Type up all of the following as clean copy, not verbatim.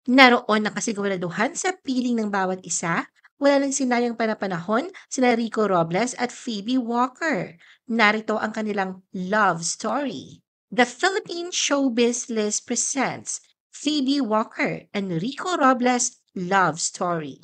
Naroon ang kasiguraduhan sa piling ng bawat isa. Wala nang sinayang panapanahon sina Rico Robles at Phoebe Walker. Narito ang kanilang love story. The Philippine Showbiz List presents Phoebe Walker and Rico Robles Love Story.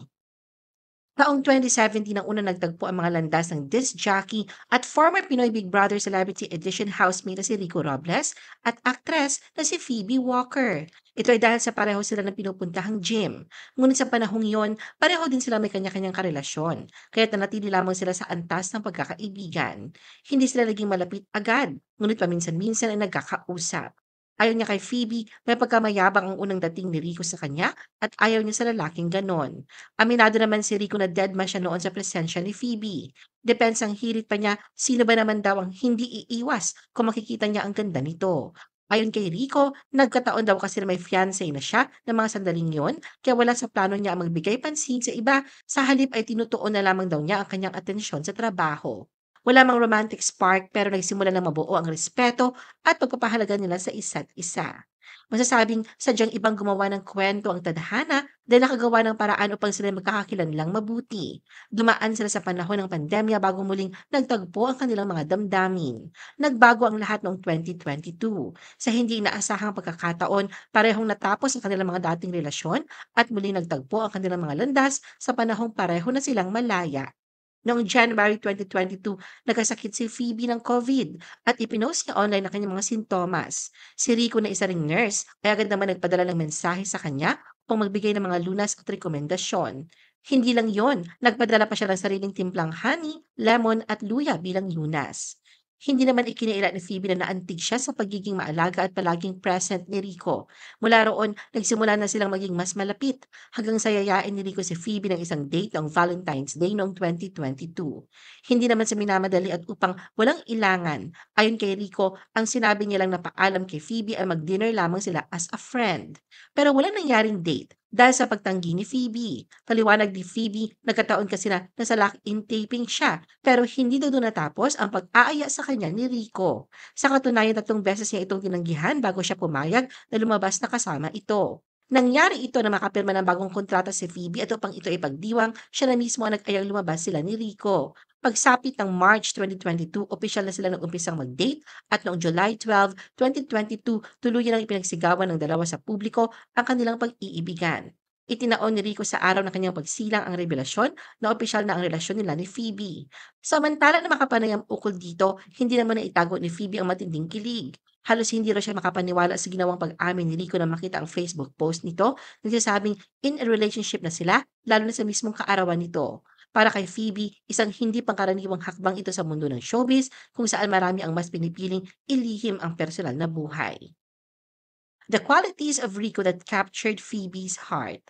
Taong 2017 nang unang nagtagpo ang mga landas ng disc jockey at former Pinoy Big Brother Celebrity Edition housemate na si Rico Robles at aktres na si Phoebe Walker. Ito ay dahil sa pareho sila ng pinupuntahang gym. Ngunit sa panahong iyon, pareho din sila may kanya-kanyang karelasyon, kaya nanatili lamang sila sa antas ng pagkakaibigan. Hindi sila naging malapit agad, ngunit paminsan-minsan ay nagkakausap. Ayon niya kay Phoebe, may pagkamayabang ang unang dating ni Rico sa kanya at ayaw niya sa lalaking ganon. Aminado naman si Rico na deadma siya noon sa presensya ni Phoebe. Depensang hirit pa niya, sino ba naman daw ang hindi iiwas kung makikita niya ang ganda nito. Ayon kay Rico, nagkataon daw kasi na may fiancé na siya ng mga sandaling yon, kaya wala sa plano niya ang magbigay pansin sa iba, sa halip ay tinutuon na lamang daw niya ang kanyang atensyon sa trabaho. Wala mang romantic spark pero nagsimula ng mabuo ang respeto at pagpapahalaga nila sa isa't isa. Masasabing sadyang ibang gumawa ng kwento ang tadhana dahil nakagawa ng paraan upang sila magkakakilanlang mabuti. Dumaan sila sa panahon ng pandemya bago muling nagtagpo ang kanilang mga damdamin. Nagbago ang lahat noong 2022. Sa hindi inaasahang pagkakataon, parehong natapos ang kanilang mga dating relasyon at muling nagtagpo ang kanilang mga landas sa panahong pareho na silang malaya. Noong January 2022, nagkasakit si Phoebe ng COVID at ipinost niya online ang kanyang mga sintomas. Si Rico na isa ring nurse ay agad naman nagpadala ng mensahe sa kanya upang magbigay ng mga lunas at rekomendasyon. Hindi lang yon, nagpadala pa siya ng sariling timplang honey, lemon at luya bilang lunas. Hindi naman ikinaila ni Phoebe na naantig siya sa pagiging maalaga at palaging present ni Rico. Mula roon, nagsimula na silang maging mas malapit hanggang sa yayain ni Rico si Phoebe ng isang date noong Valentine's Day noong 2022. Hindi naman sa minamadali at upang walang ilangan. Ayon kay Rico, ang sinabi niya lang na paalam kay Phoebe ay mag-dinner lamang sila as a friend. Pero walang nangyaring date dahil sa pagtanggi ni Phoebe. Paliwanag ni Phoebe, nagkataon kasi na nasa lock-in taping siya pero hindi daw doon natapos ang pag-aaya sa kanya ni Rico. Sa katunayan, 3 beses niya itong tinanggihan bago siya pumayag na lumabas na kasama ito. Nangyari ito na makapirma ng bagong kontrata si Phoebe at upang ito ipagdiwang, siya na mismo ang nag-ayang lumabas sila ni Rico. Pagsapit ng March 2022, opisyal na sila nag-umpisang mag-date at noong July 12, 2022, tuluyan ang ipinagsigawan ng dalawa sa publiko ang kanilang pag-iibigan. Itinaon ni Rico sa araw ng kanyang pagsilang ang revelasyon na opisyal na ang relasyon nila ni Phoebe. Samantala na makapanay ang ukol dito, hindi naman naitago ni Phoebe ang matinding kilig. Halos hindi raw siya makapaniwala sa ginawang pag-amin ni Rico na makita ang Facebook post nito, nagsasabing in a relationship na sila, lalo na sa mismong kaarawan nito. Para kay Phoebe, isang hindi pangkaraniwang hakbang ito sa mundo ng showbiz kung saan marami ang mas pinipiling ilihim ang personal na buhay. The qualities of Rico that captured Phoebe's heart.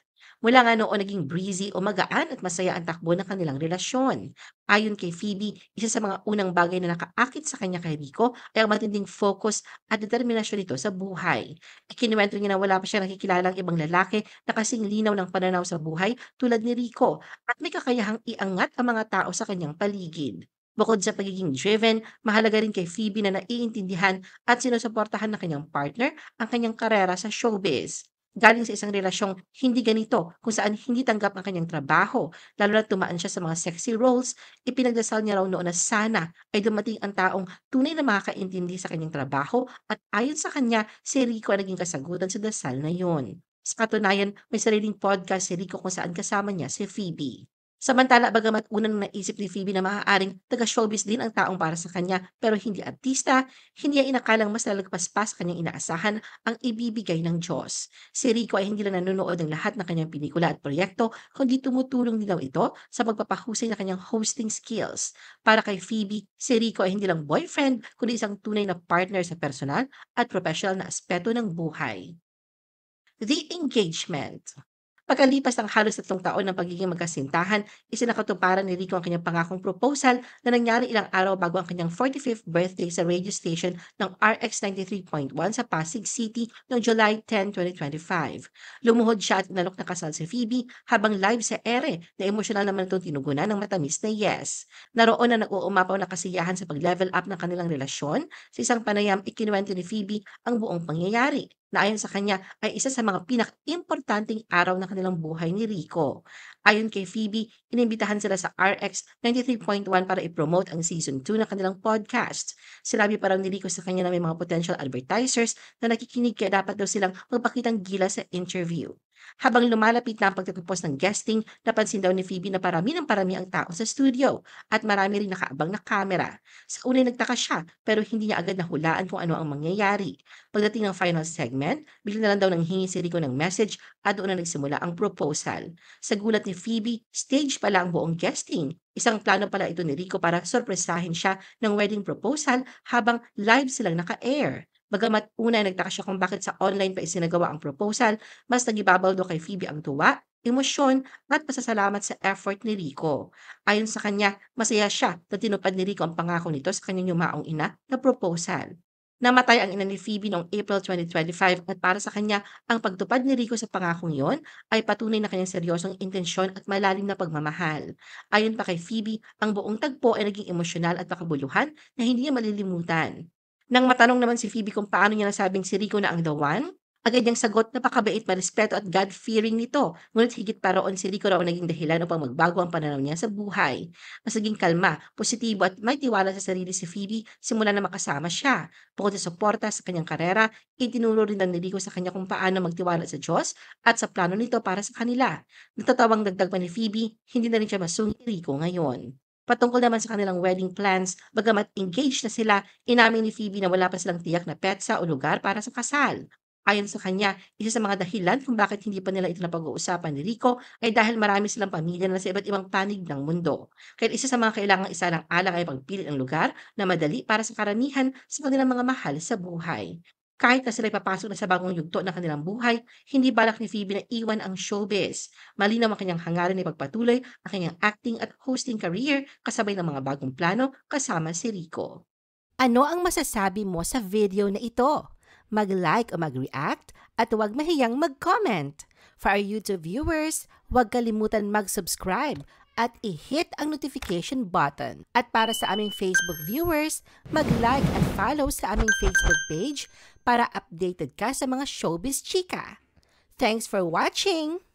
Mula nga noon naging breezy o magaan at masaya ang takbo ng kanilang relasyon. Ayon kay Phoebe, isa sa mga unang bagay na nakaakit sa kanya kay Rico ay ang matinding focus at determinasyon nito sa buhay. Ikinuwento niya na wala pa siya nakikilalang ibang lalaki na kasing linaw ng pananaw sa buhay tulad ni Rico at may kakayahang iangat ang mga tao sa kanyang paligid. Bukod sa pagiging driven, mahalaga rin kay Phoebe na naiintindihan at sinusuportahan ng kanyang partner ang kanyang karera sa showbiz. Galing sa isang relasyong hindi ganito kung saan hindi tanggap ang kanyang trabaho, lalo na tumaan siya sa mga sexy roles, ipinagdasal niya raw noon na sana ay dumating ang taong tunay na makakaintindi sa kanyang trabaho at ayon sa kanya, si Rico ang naging kasagutan sa dasal na yun. Sa katunayan, may sariling podcast si Rico kung saan kasama niya si Phoebe. Samantala, bagamat unang naisip ni Phoebe na maaaring taga-showbiz din ang taong para sa kanya pero hindi artista, hindi niya inakalang mas lalagpas pa sa kanyang inaasahan ang ibibigay ng Diyos. Si Rico ay hindi lang nanonood ng lahat ng kanyang pelikula at proyekto, kundi tumutulong din daw ito sa pagpapahusay ng kanyang hosting skills. Para kay Phoebe, si Rico ay hindi lang boyfriend, kundi isang tunay na partner sa personal at professional na aspeto ng buhay. The engagement. Pagkalipas ng halos 3 taon ng pagiging magkasintahan, isinakatuparan ni Rico ang kanyang pangakong proposal na nangyari ilang araw bago ang kanyang 45th birthday sa radio station ng RX 93.1 sa Pasig City noong July 10, 2025. Lumuhod siya at inalok na kasal si Phoebe habang live sa ere na emosyonal naman itong tinugunan ng matamis na yes. Naroon na nag-uumapaw na kasiyahan sa pag-level up ng kanilang relasyon. Sa isang panayam, ikinuwento ni Phoebe ang buong pangyayari. na ayon sa kanya ay isa sa mga pinaka-importanting araw ng kanilang buhay ni Rico. Ayon kay Phoebe, inimbitahan sila sa RX 93.1 para i-promote ang season 2 ng kanilang podcast. Sinabi pa raw ni Rico sa kanya na may mga potential advertisers na nakikinig kaya dapat daw silang magpakitang gila sa interview. Habang lumalapit na ang pagtatapos ng guesting, napansin daw ni Phoebe na parami ng parami ang tao sa studio at marami rin nakaabang na kamera. Sa una nagtaka siya pero hindi niya agad nahulaan kung ano ang mangyayari. Pagdating ng final segment, bigla na lang daw nanghingi si Rico ng message at doon na nagsimula ang proposal. Sa gulat ni Phoebe, stage pala ang buong guesting. Isang plano pala ito ni Rico para sorpresahin siya ng wedding proposal habang live silang naka-air. Bagamat una ay nagtaka siya kung bakit sa online pa isinagawa ang proposal, mas nagibabaw daw kay Phoebe ang tuwa, emosyon at pasasalamat sa effort ni Rico. Ayon sa kanya, masaya siya na tinupad ni Rico ang pangako nito sa kanyang yumaong ina na proposal. Namatay ang ina ni Phoebe noong April 2025 at para sa kanya, ang pagtupad ni Rico sa pangakong yon ay patunay na kanyang seryosong intensyon at malalim na pagmamahal. Ayon pa kay Phoebe, ang buong tagpo ay naging emosyonal at makabuluhan na hindi niya malilimutan. Nang matanong naman si Phoebe kung paano niya nasabing si Rico na ang the one, agad niyang sagot na napakabait, marespeto at God-fearing nito. Ngunit higit pa roon si Rico raw ang naging dahilan upang magbago ang pananaw niya sa buhay. Mas naging kalma, positibo at may tiwala sa sarili si Phoebe simula na makasama siya. Bukod sa suporta sa kanyang karera, itinuro rin daw ni Rico sa kanya kung paano magtiwala sa Diyos at sa plano nito para sa kanila. Natatawang dagdag pa ni Phoebe, hindi na rin siya masungi ni Rico ngayon. Patungkol naman sa kanilang wedding plans, bagamat engaged na sila, inamin ni Phoebe na wala pa silang tiyak na petsa o lugar para sa kasal. Ayon sa kanya, isa sa mga dahilan kung bakit hindi pa nila ito napag-uusapan ni Rico ay dahil marami silang pamilya na sa iba't ibang panig ng mundo. Kaya isa sa mga kailangang isa ng alang ay pagpili ng lugar na madali para sa karamihan sa kanilang mga mahal sa buhay. Kahit na sila'y papasok na sa bagong yugto ng kanilang buhay, hindi balak ni Phoebe na iwan ang showbiz. Malinaw ang kanyang hangarin na ipagpatuloy ang kanyang acting at hosting career kasabay ng mga bagong plano kasama si Rico. Ano ang masasabi mo sa video na ito? Mag-like o mag-react at huwag mahiyang mag-comment. For our YouTube viewers, huwag kalimutan mag-subscribe at i-hit ang notification button. At para sa aming Facebook viewers, mag-like at follow sa aming Facebook page para updated ka sa mga showbiz chika. Thanks for watching!